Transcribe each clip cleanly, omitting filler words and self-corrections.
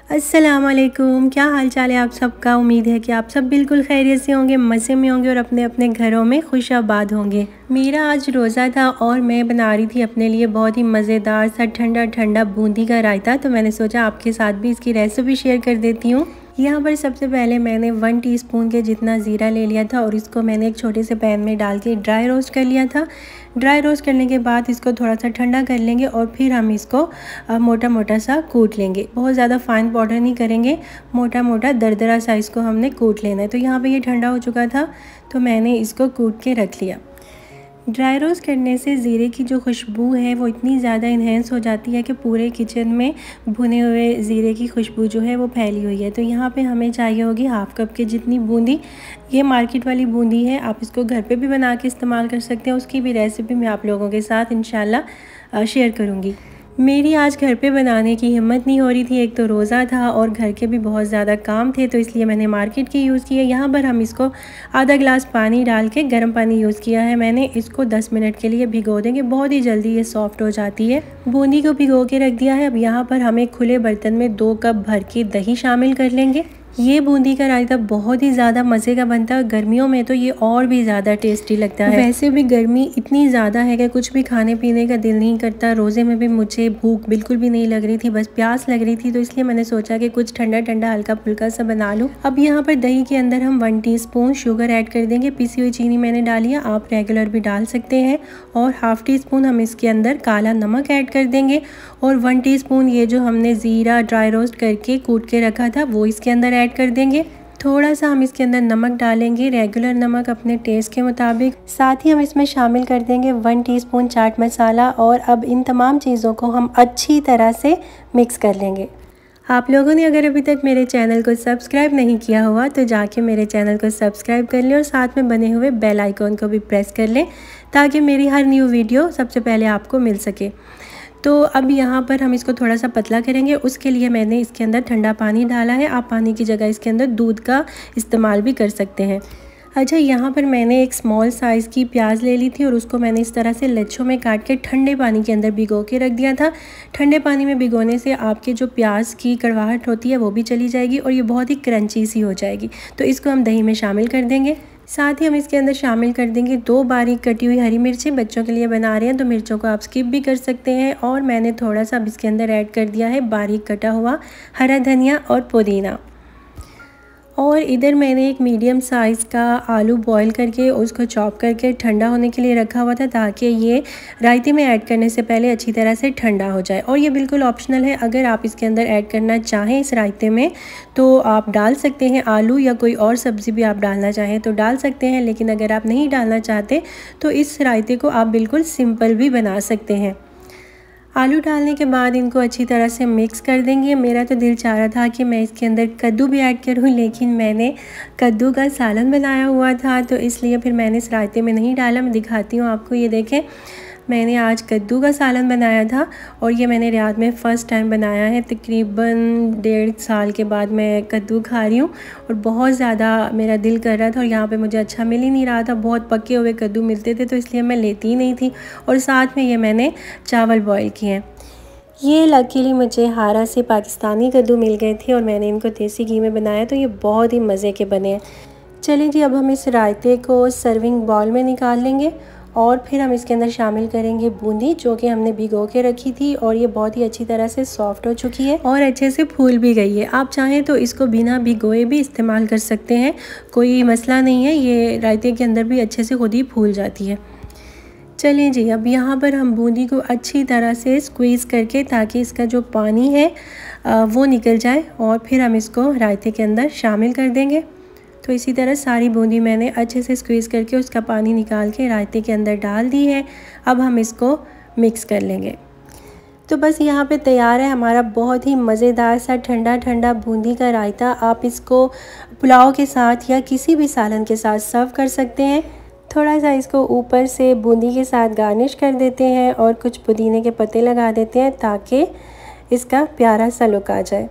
अस्सलामुअलैकुम, क्या हाल चाल है आप सबका। उम्मीद है कि आप सब बिल्कुल खैरियत से होंगे, मज़े में होंगे और अपने अपने घरों में खुशाबाद होंगे। मेरा आज रोज़ा था और मैं बना रही थी अपने लिए बहुत ही मज़ेदार सा ठंडा ठंडा बूंदी का रायता। तो मैंने सोचा आपके साथ भी इसकी रेसिपी शेयर कर देती हूँ। यहाँ पर सबसे पहले मैंने 1 टीस्पून के जितना ज़ीरा ले लिया था और इसको मैंने एक छोटे से पैन में डाल के ड्राई रोस्ट कर लिया था। ड्राई रोस्ट करने के बाद इसको थोड़ा सा ठंडा कर लेंगे और फिर हम इसको मोटा मोटा सा कूट लेंगे। बहुत ज़्यादा फाइन पाउडर नहीं करेंगे, मोटा मोटा दरदरा सा इसको हमने कूट लेना है। तो यहाँ पे ये ठंडा हो चुका था तो मैंने इसको कूट के रख लिया। ड्राई रोस्ट करने से ज़ीरे की जो खुशबू है वो इतनी ज़्यादा इन्हेंस हो जाती है कि पूरे किचन में भुने हुए ज़ीरे की खुशबू जो है वो फैली हुई है। तो यहाँ पे हमें चाहिए होगी हाफ़ कप के जितनी बूंदी। ये मार्केट वाली बूंदी है, आप इसको घर पे भी बना के इस्तेमाल कर सकते हैं। उसकी भी रेसिपी मैं आप लोगों के साथ इंशाल्लाह शेयर करूँगी। मेरी आज घर पे बनाने की हिम्मत नहीं हो रही थी, एक तो रोज़ा था और घर के भी बहुत ज़्यादा काम थे, तो इसलिए मैंने मार्केट की यूज़ की है। यहाँ पर हम इसको आधा गिलास पानी डाल के गर्म पानी यूज़ किया है मैंने। इसको 10 मिनट के लिए भिगो देंगे, बहुत ही जल्दी ये सॉफ्ट हो जाती है। बूंदी को भिगो के रख दिया है। अब यहाँ पर हम एक खुले बर्तन में 2 कप भर के दही शामिल कर लेंगे। ये बूंदी का रायता बहुत ही ज़्यादा मज़े का बनता है। गर्मियों में तो ये और भी ज़्यादा टेस्टी लगता है। वैसे भी गर्मी इतनी ज़्यादा है कि कुछ भी खाने पीने का दिल नहीं करता। रोज़े में भी मुझे भूख बिल्कुल भी नहीं लग रही थी, बस प्यास लग रही थी, तो इसलिए मैंने सोचा कि कुछ ठंडा ठंडा हल्का फुल्का सा बना लूँ। अब यहाँ पर दही के अंदर हम 1 टीस्पून शुगर ऐड कर देंगे। पिसी हुई चीनी मैंने डाली है, आप रेगुलर भी डाल सकते हैं। और हाफ़ टीस्पून हम इसके अंदर काला नमक ऐड कर देंगे और 1 टीस्पून ये जो हमने ज़ीरा ड्राई रोस्ट करके कूट के रखा था वो इसके अंदर ऐड कर देंगे। थोड़ा सा हम इसके अंदर नमक डालेंगे, रेगुलर नमक अपने टेस्ट के मुताबिक। साथ ही हम इसमें शामिल कर देंगे 1 टीस्पून चाट मसाला। और अब इन तमाम चीज़ों को हम अच्छी तरह से मिक्स कर लेंगे। आप लोगों ने अगर अभी तक मेरे चैनल को सब्सक्राइब नहीं किया हुआ तो जाके मेरे चैनल को सब्सक्राइब कर लें और साथ में बने हुए बेल आइकॉन को भी प्रेस कर लें ताकि मेरी हर न्यू वीडियो सबसे पहले आपको मिल सके। तो अब यहाँ पर हम इसको थोड़ा सा पतला करेंगे। उसके लिए मैंने इसके अंदर ठंडा पानी डाला है। आप पानी की जगह इसके अंदर दूध का इस्तेमाल भी कर सकते हैं। अच्छा, यहाँ पर मैंने एक स्मॉल साइज़ की प्याज ले ली थी और उसको मैंने इस तरह से लच्छों में काट के ठंडे पानी के अंदर भिगो के रख दिया था। ठंडे पानी में भिगोने से आपके जो प्याज की कड़वाहट होती है वो भी चली जाएगी और ये बहुत ही क्रंची सी हो जाएगी। तो इसको हम दही में शामिल कर देंगे। साथ ही हम इसके अंदर शामिल कर देंगे 2 बारीक कटी हुई हरी मिर्चें। बच्चों के लिए बना रहे हैं तो मिर्चों को आप स्किप भी कर सकते हैं। और मैंने थोड़ा सा अब इसके अंदर ऐड कर दिया है बारीक कटा हुआ हरा धनिया और पुदीना। और इधर मैंने एक मीडियम साइज़ का आलू बॉईल करके उसको चॉप करके ठंडा होने के लिए रखा हुआ था ताकि ये रायते में ऐड करने से पहले अच्छी तरह से ठंडा हो जाए। और ये बिल्कुल ऑप्शनल है, अगर आप इसके अंदर ऐड करना चाहें इस रायते में तो आप डाल सकते हैं। आलू या कोई और सब्ज़ी भी आप डालना चाहें तो डाल सकते हैं, लेकिन अगर आप नहीं डालना चाहते तो इस रायते को आप बिल्कुल सिंपल भी बना सकते हैं। आलू डालने के बाद इनको अच्छी तरह से मिक्स कर देंगे। मेरा तो दिल चाह रहा था कि मैं इसके अंदर कद्दू भी ऐड करूं, लेकिन मैंने कद्दू का सालन बनाया हुआ था तो इसलिए फिर मैंने इस रायते में नहीं डाला। मैं दिखाती हूं आपको, ये देखें मैंने आज कद्दू का सालन बनाया था और ये मैंने रियाद में फ़र्स्ट टाइम बनाया है। तकरीबन 1.5 साल के बाद मैं कद्दू खा रही हूँ और बहुत ज़्यादा मेरा दिल कर रहा था और यहाँ पे मुझे अच्छा मिल ही नहीं रहा था। बहुत पके हुए कद्दू मिलते थे तो इसलिए मैं लेती ही नहीं थी। और साथ में ये मैंने चावल बॉयल किए हैं। ये लकीली मुझे हारा से पाकिस्तानी कद्दू मिल गए थे और मैंने इनको देसी घी में बनाया तो ये बहुत ही मज़े के बने हैं। चलिए जी, अब हम इस रायते को सर्विंग बाउल में निकाल लेंगे और फिर हम इसके अंदर शामिल करेंगे बूंदी जो कि हमने भिगो के रखी थी और ये बहुत ही अच्छी तरह से सॉफ्ट हो चुकी है और अच्छे से फूल भी गई है। आप चाहें तो इसको बिना भिगोए भी इस्तेमाल कर सकते हैं, कोई मसला नहीं है। ये रायते के अंदर भी अच्छे से खुद ही फूल जाती है। चलिए जी, अब यहाँ पर हम बूंदी को अच्छी तरह से स्क्वीज़ करके ताकि इसका जो पानी है वो निकल जाए और फिर हम इसको रायते के अंदर शामिल कर देंगे। तो इसी तरह सारी बूंदी मैंने अच्छे से स्क्वीज़ करके उसका पानी निकाल के रायते के अंदर डाल दी है। अब हम इसको मिक्स कर लेंगे। तो बस यहाँ पे तैयार है हमारा बहुत ही मज़ेदार सा ठंडा ठंडा बूंदी का रायता। आप इसको पुलाव के साथ या किसी भी सालन के साथ सर्व कर सकते हैं। थोड़ा सा इसको ऊपर से बूंदी के साथ गार्निश कर देते हैं और कुछ पुदीने के पत्ते लगा देते हैं ताकि इसका प्यारा सा लुक आ जाए।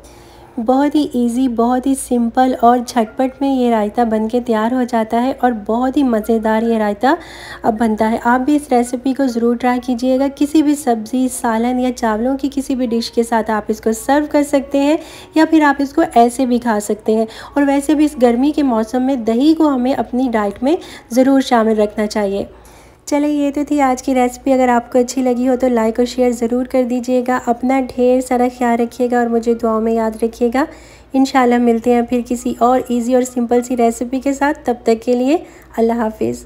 बहुत ही इजी, बहुत ही सिंपल और झटपट में ये रायता बन के तैयार हो जाता है और बहुत ही मज़ेदार ये रायता अब बनता है। आप भी इस रेसिपी को ज़रूर ट्राई कीजिएगा। किसी भी सब्ज़ी, सालन या चावलों की किसी भी डिश के साथ आप इसको सर्व कर सकते हैं या फिर आप इसको ऐसे भी खा सकते हैं। और वैसे भी इस गर्मी के मौसम में दही को हमें अपनी डाइट में ज़रूर शामिल रखना चाहिए। चलिए, ये तो थी आज की रेसिपी। अगर आपको अच्छी लगी हो तो लाइक और शेयर ज़रूर कर दीजिएगा। अपना ढेर सारा ख्याल रखिएगा और मुझे दुआओं में याद रखिएगा। इंशाल्लाह मिलते हैं फिर किसी और इजी और सिंपल सी रेसिपी के साथ। तब तक के लिए अल्लाह हाफिज़।